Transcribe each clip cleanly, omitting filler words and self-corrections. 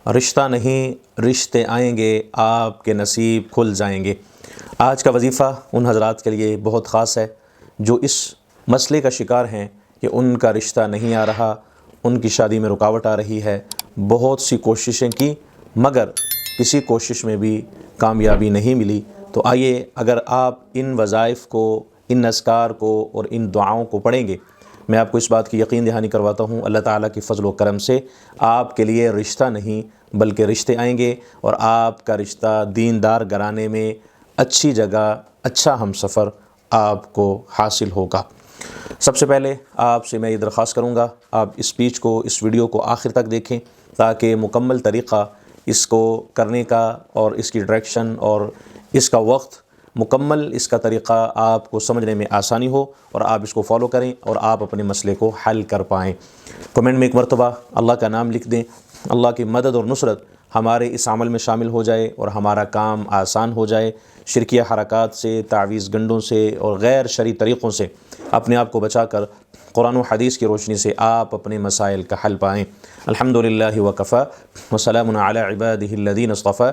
رشتہ نہیں رشتے آئیں گے، آپ کے نصیب کھل جائیں گے۔ آج کا وظیفہ ان حضرات کے لیے بہت خاص ہے جو اس مسئلے کا شکار ہیں کہ ان کا رشتہ نہیں آ رہا، ان کی شادی میں رکاوٹ آ رہی ہے۔ بہت سی کوششیں کی مگر کسی کوشش میں بھی کامیابی نہیں ملی۔ تو آئیے، اگر آپ ان وظائف کو، ان اذکار کو اور ان دعاؤں کو پڑھیں گے، میں آپ کو اس بات کی یقین دہانی کرواتا ہوں اللہ تعالیٰ کی فضل و کرم سے آپ کے لیے رشتہ نہیں بلکہ رشتے آئیں گے، اور آپ کا رشتہ دیندار گھرانے میں اچھی جگہ، اچھا ہمسفر آپ کو حاصل ہوگا۔ سب سے پہلے آپ سے میں یہ درخواست کروں گا، آپ اسپیچ کو، اس ویڈیو کو آخر تک دیکھیں تاکہ مکمل طریقہ اس کو کرنے کا اور اس کی ڈائریکشن اور اس کا وقت مکمل، اس کا طریقہ آپ کو سمجھنے میں آسانی ہو اور آپ اس کو فالو کریں اور آپ اپنے مسئلے کو حل کر پائیں۔ کمنٹ میں ایک مرتبہ اللہ کا نام لکھ دیں۔ اللہ کی مدد اور نصرت ہمارے اس عمل میں شامل ہو جائے اور ہمارا کام آسان ہو جائے۔ شرکیہ حرکات سے، تعویذ گنڈوں سے اور غیر شرعی طریقوں سے اپنے آپ کو بچا کر قرآن و حدیث کی روشنی سے آپ اپنے مسائل کا حل پائیں۔ الحمدللہ وکفی وسلام علی عبادہ الذین اصطفی،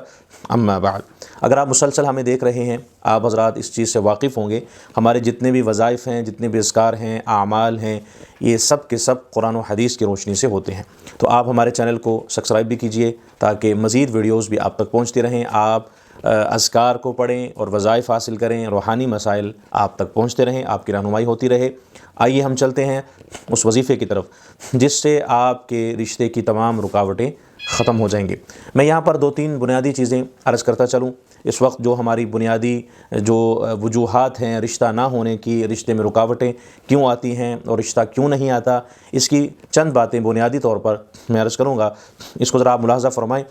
اما بعد۔ اگر آپ مسلسل ہمیں دیکھ رہے ہیں، آپ حضرات اس چیز سے واقف ہوں گے، ہمارے جتنے بھی وظائف ہیں، جتنے بھی اذکار ہیں، اعمال ہیں، یہ سب کے سب قرآن و حدیث کی روشنی سے ہوتے ہیں۔ تو آپ ہمارے چینل کو سبسکرائب بھی کیجئے تاکہ مزید ویڈیوز بھی آپ تک پہنچتی رہیں، آپ اذکار کو پڑھیں اور وظائف حاصل کریں، روحانی مسائل آپ تک پہنچتے رہیں، آپ کی رہنمائی ہوتی رہے۔ آئیے ہم چلتے ہیں اس وظیفے کی طرف جس سے آپ کے رشتے کی تمام رکاوٹیں ختم ہو جائیں گے۔ میں یہاں پر 2-3 بنیادی چیزیں عرض کرتا چلوں۔ اس وقت جو ہماری بنیادی جو وجوہات ہیں رشتہ نہ ہونے کی، رشتے میں رکاوٹیں کیوں آتی ہیں اور رشتہ کیوں نہیں آتا، اس کی چند باتیں بنیادی طور پر میں عرض کروں گا، اس کو ذرا آپ ملاحظہ فرمائیں۔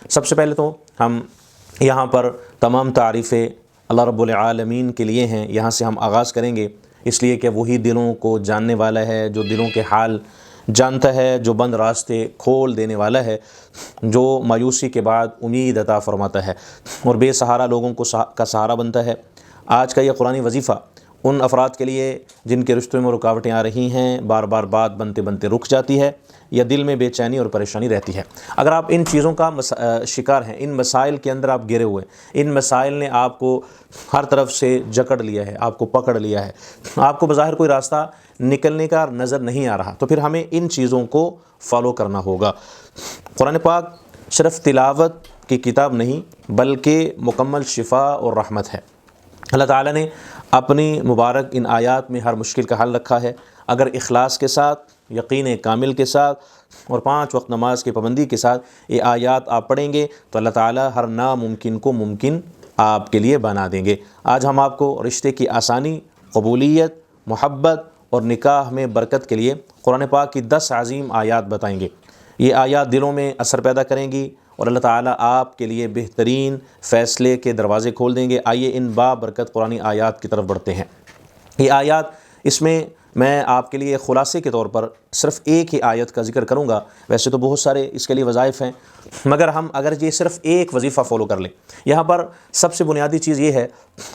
سب سے پہلے تو ہم یہاں پر تمام تعریفیں اللہ رب العالمین کے لیے ہیں، یہاں سے ہم آغاز کریں گے، اس لیے کہ وہی دلوں کو جاننے والا ہے، جو دلوں کے حال جانتا ہے، جو بند راستے کھول دینے والا ہے، جو مایوسی کے بعد امید عطا فرماتا ہے اور بے سہارا لوگوں کو کا سہارا بنتا ہے۔ آج کا یہ قرآنی وظیفہ ان افراد کے لیے جن کے رشتوں میں رکاوٹیں آ رہی ہیں، بار بار بات بنتے بنتے رک جاتی ہے یا دل میں بے چینی اور پریشانی رہتی ہے۔ اگر آپ ان چیزوں کا شکار ہیں، ان مسائل کے اندر آپ گرے ہوئے، ان مسائل نے آپ کو ہر طرف سے جکڑ لیا ہے، آپ کو پکڑ لیا ہے، آپ کو بظاہر کوئی راستہ نکلنے کا نظر نہیں آ رہا، تو پھر ہمیں ان چیزوں کو فالو کرنا ہوگا۔ قرآن پاک صرف تلاوت کی کتاب نہیں بلکہ مکمل شفا اور رحمت ہے۔ اللہ تعالیٰ نے اپنی مبارک ان آیات میں ہر مشکل کا حل رکھا ہے۔ اگر اخلاص کے ساتھ، یقین کامل کے ساتھ اور 5 وقت نماز کی پابندی کے ساتھ یہ آیات آپ پڑھیں گے تو اللہ تعالیٰ ہر ناممکن کو ممکن آپ کے لیے بنا دیں گے۔ آج ہم آپ کو رشتے کی آسانی، قبولیت، محبت اور نکاح میں برکت کے لیے قرآن پاک کی 10 عظیم آیات بتائیں گے۔ یہ آیات دلوں میں اثر پیدا کریں گی اور اللہ تعالیٰ آپ کے لیے بہترین فیصلے کے دروازے کھول دیں گے۔ آئیے ان بابرکت قرآنی آیات کی طرف بڑھتے ہیں۔ یہ آیات، اس میں آپ کے لیے خلاصے کے طور پر صرف ایک ہی آیت کا ذکر کروں گا، ویسے تو بہت سارے اس کے لیے وظائف ہیں، مگر ہم اگر یہ صرف ایک وظیفہ فالو کر لیں، یہاں پر سب سے بنیادی چیز یہ ہے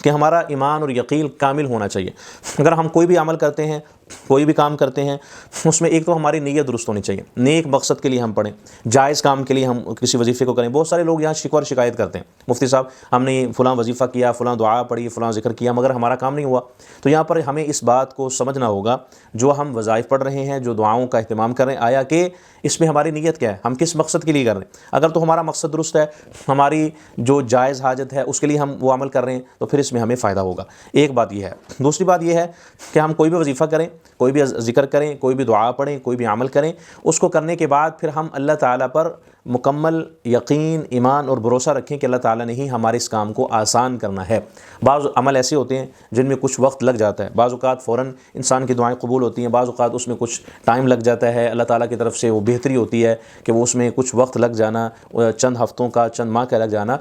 کہ ہمارا ایمان اور یقین کامل ہونا چاہیے۔ اگر ہم کوئی بھی عمل کرتے ہیں، کوئی بھی کام کرتے ہیں، اس میں ایک تو ہماری نیت درست ہونی چاہیے، نیک مقصد کے لیے ہم پڑھیں، جائز کام کے لیے ہم کسی وظیفے کو کریں۔ بہت سارے لوگ یہاں شکوہ اور شکایت کرتے ہیں، مفتی صاحب ہم نے فلاں وظیفہ کیا، فلاں دعا پڑھی، فلاں ذکر کیا، مگر ہمارا کام نہیں ہوا۔ تو یہاں پر ہمیں اس بات کو سمجھنا ہوگا، جو ہم وظائف پڑھ رہے ہیں، جو دعاؤں کا اہتمام کر رہے ہیں، آیا کہ اس میں ہماری نیت کیا ہے، ہم کس مقصد کے لیے کر رہے ہیں۔ اگر تو ہمارا مقصد درست ہے، ہماری جو جائز حاجت ہے اس کے لیے ہم وہ عمل کر رہے ہیں، تو پھر اس میں ہمیں فائدہ ہوگا۔ ایک بات یہ ہے۔ دوسری بات یہ ہے کہ ہم کوئی بھی وظیفہ کریں، کوئی بھی ذکر کریں، کوئی بھی دعا پڑھیں، کوئی بھی عمل کریں، اس کو کرنے کے بعد پھر ہم اللہ تعالیٰ پر مکمل یقین، ایمان اور بھروسہ رکھیں کہ اللہ تعالیٰ نے ہی ہمارے اس کام کو آسان کرنا ہے۔ بعض عمل ایسے ہوتے ہیں جن میں کچھ وقت لگ جاتا ہے، بعض اوقات فوراً انسان کی دعائیں قبول ہوتی ہیں، بعض اوقات اس میں کچھ ٹائم لگ جاتا ہے، اللہ تعالیٰ کی طرف سے وہ بہتری ہوتی ہے کہ وہ اس میں کچھ وقت لگ جانا، چند ہفتوں کا، چند ماہ کا لگ جانا،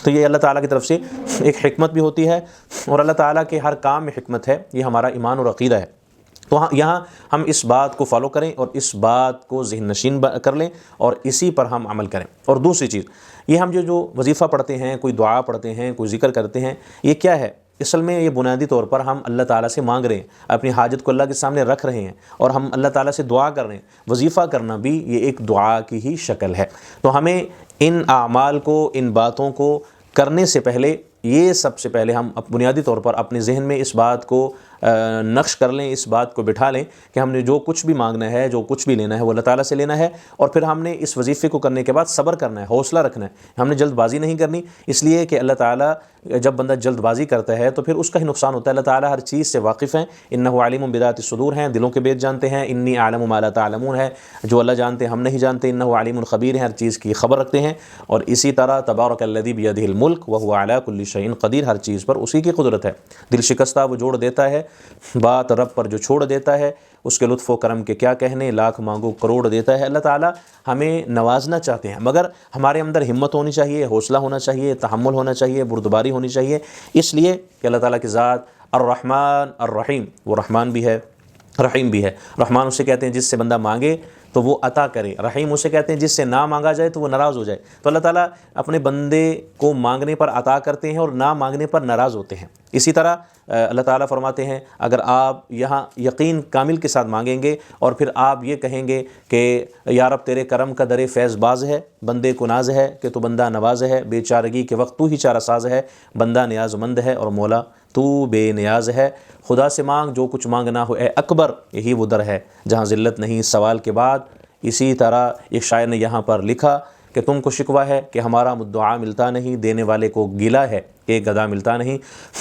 تو یہ اللہ تعالیٰ کی طرف سے ایک حکمت بھی ہوتی ہے، اور اللہ تعالیٰ کے ہر کام میں حکمت ہے، یہ ہمارا ایمان اور عقیدہ ہے۔ تو یہاں ہم اس بات کو فالو کریں اور اس بات کو ذہن نشین کر لیں اور اسی پر ہم عمل کریں۔ اور دوسری چیز یہ، ہم جو وظیفہ پڑھتے ہیں، کوئی دعا پڑھتے ہیں، کوئی ذکر کرتے ہیں، یہ کیا ہے؟ اصل میں یہ بنیادی طور پر ہم اللہ تعالیٰ سے مانگ رہے ہیں، اپنی حاجت کو اللہ کے سامنے رکھ رہے ہیں اور ہم اللہ تعالیٰ سے دعا کر رہے ہیں۔ وظیفہ کرنا بھی یہ ایک دعا کی ہی شکل ہے۔ تو ہمیں ان اعمال کو، ان باتوں کو کرنے سے پہلے یہ سب سے پہلے ہم بنیادی طور پر اپنے ذہن میں اس بات کو نقش کر لیں، اس بات کو بٹھا لیں کہ ہم نے جو کچھ بھی مانگنا ہے، جو کچھ بھی لینا ہے وہ اللہ تعالیٰ سے لینا ہے، اور پھر ہم نے اس وظیفے کو کرنے کے بعد صبر کرنا ہے، حوصلہ رکھنا ہے۔ ہم نے جلد بازی نہیں کرنی، اس لیے کہ اللہ تعالیٰ جب بندہ جلد بازی کرتا ہے تو پھر اس کا ہی نقصان ہوتا ہے۔ اللہ تعالیٰ ہر چیز سے واقف ہیں، انہ علیم بذات الصدور ہیں، دلوں کے بیت جانتے ہیں، انی اعلم ما لا تعلمون ہے، جو اللہ جانتے ہیں ہم نہیں جانتے، انہ علیم خبیر ہیں، ہر چیز کی خبر رکھتے ہیں۔ اور اسی طرح تبارک الذی بیدہ الملک وہو علی کل شیء قدیر، ہر چیز پر اسی کی قدرت ہے۔ دل شکستہ وہ جوڑ دیتا ہے، بات رب پر جو چھوڑ دیتا ہے اس کے لطف و کرم کے کیا کہنے، لاکھ مانگو کروڑ دیتا ہے۔ اللہ تعالیٰ ہمیں نوازنا چاہتے ہیں، مگر ہمارے اندر ہمت ہونی چاہیے، حوصلہ ہونا چاہیے، تحمل ہونا چاہیے، بردباری ہونی چاہیے، اس لیے کہ اللہ تعالیٰ کی ذات الرحمن الرحیم، وہ رحمان بھی ہے رحیم بھی ہے۔ رحمان اسے کہتے ہیں جس سے بندہ مانگے تو وہ عطا کرے، رحیم اسے کہتے ہیں جس سے نہ مانگا جائے تو وہ ناراض ہو جائے۔ تو اللہ تعالیٰ اپنے بندے کو مانگنے پر عطا کرتے ہیں اور نہ مانگنے پر ناراض ہوتے ہیں۔ اسی طرح اللہ تعالیٰ فرماتے ہیں اگر آپ یہاں یقین کامل کے ساتھ مانگیں گے اور پھر آپ یہ کہیں گے کہ یا رب تیرے کرم کا در فیض باز ہے، بندے کو ناز ہے کہ تو بندہ نواز ہے، بے چارگی کے وقت تو ہی چارہ ساز ہے، بندہ نیاز مند ہے اور مولا تو بے نیاز ہے، خدا سے مانگ جو کچھ مانگنا ہو اے اکبر، یہی وہ در ہے جہاں ذلت نہیں سوال کے بعد۔ اسی طرح ایک شاعر نے یہاں پر لکھا کہ تم کو شکوہ ہے کہ ہمارا مدعا ملتا نہیں، دینے والے کو گلا ہے کہ گدا ملتا نہیں،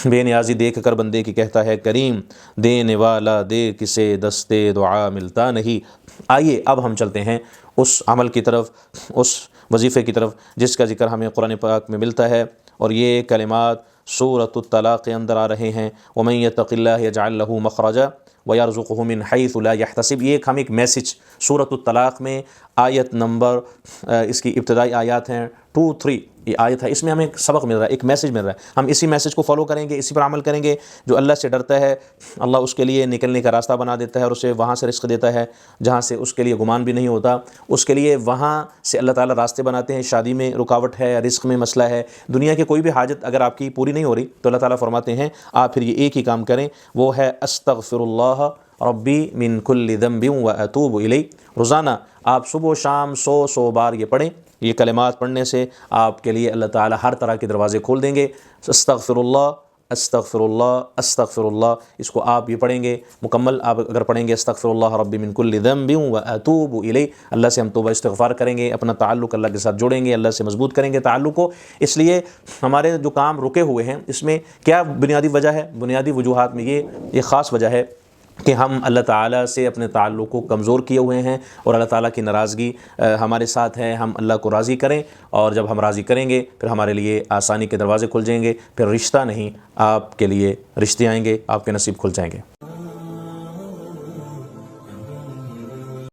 بے نیازی دیکھ کر بندے کی کہتا ہے کریم، دینے والا دے کسے دستے دعا ملتا نہیں۔ آئیے اب ہم چلتے ہیں اس عمل کی طرف، اس وظیفے کی طرف جس کا ذکر ہمیں قرآن پاک میں ملتا ہے، اور یہ کلمات سورۃ الطلاق کے اندر آ رہے ہیں، وَمَن يَتَّقِ اللَّهَ يَجْعَلْ لَهُ مَخْرَجًا وَيَرْزُقْهُ مِنْ حَيْثُ لَا يَحْتَسِبْ۔ یہ ایک میسج سورۃ الطلاق میں آیت نمبر اس کی ابتدائی آیات ہیں 2-3 یہ آیت ہے، اس میں ہمیں ایک سبق مل رہا ہے، ایک میسج مل رہا ہے۔ ہم اسی میسج کو فالو کریں گے، اسی پر عمل کریں گے۔ جو اللہ سے ڈرتا ہے اللہ اس کے لیے نکلنے کا راستہ بنا دیتا ہے اور اسے وہاں سے رزق دیتا ہے جہاں سے اس کے لیے گمان بھی نہیں ہوتا، اس کے لیے وہاں سے اللہ تعالیٰ راستے بناتے ہیں۔ شادی میں رکاوٹ ہے، رزق میں مسئلہ ہے، دنیا کی کوئی بھی حاجت اگر آپ کی پوری نہیں ہو رہی تو اللہ تعالیٰ فرماتے ہیں آپ پھر یہ ایک ہی کام کریں، وہ ہے استغفر اللہ ربی من کل ذنب واتوب الیہ۔ روزانہ آپ صبح و شام 100 بار یہ پڑھیں۔ یہ کلمات پڑھنے سے آپ کے لیے اللہ تعالیٰ ہر طرح کے دروازے کھول دیں گے۔ استغفر اللہ استغفر اللہ استغفر اللہ، اس کو آپ یہ پڑھیں گے مکمل۔ آپ اگر پڑھیں گے استغفر اللہ ربی من کل ذنب واتوب الیہ، اللہ سے ہم توبہ استغفار کریں گے، اپنا تعلق اللہ کے ساتھ جوڑیں گے، اللہ سے مضبوط کریں گے تعلق کو۔ اس لیے ہمارے جو کام رکے ہوئے ہیں اس میں کیا بنیادی وجہ ہے؟ بنیادی وجوہات میں یہ خاص وجہ ہے کہ ہم اللہ تعالیٰ سے اپنے تعلق کو کمزور کیے ہوئے ہیں اور اللہ تعالیٰ کی ناراضگی ہمارے ساتھ ہے۔ ہم اللہ کو راضی کریں، اور جب ہم راضی کریں گے پھر ہمارے لیے آسانی کے دروازے کھل جائیں گے، پھر رشتہ نہیں آپ کے لیے رشتے آئیں گے، آپ کے نصیب کھل جائیں گے۔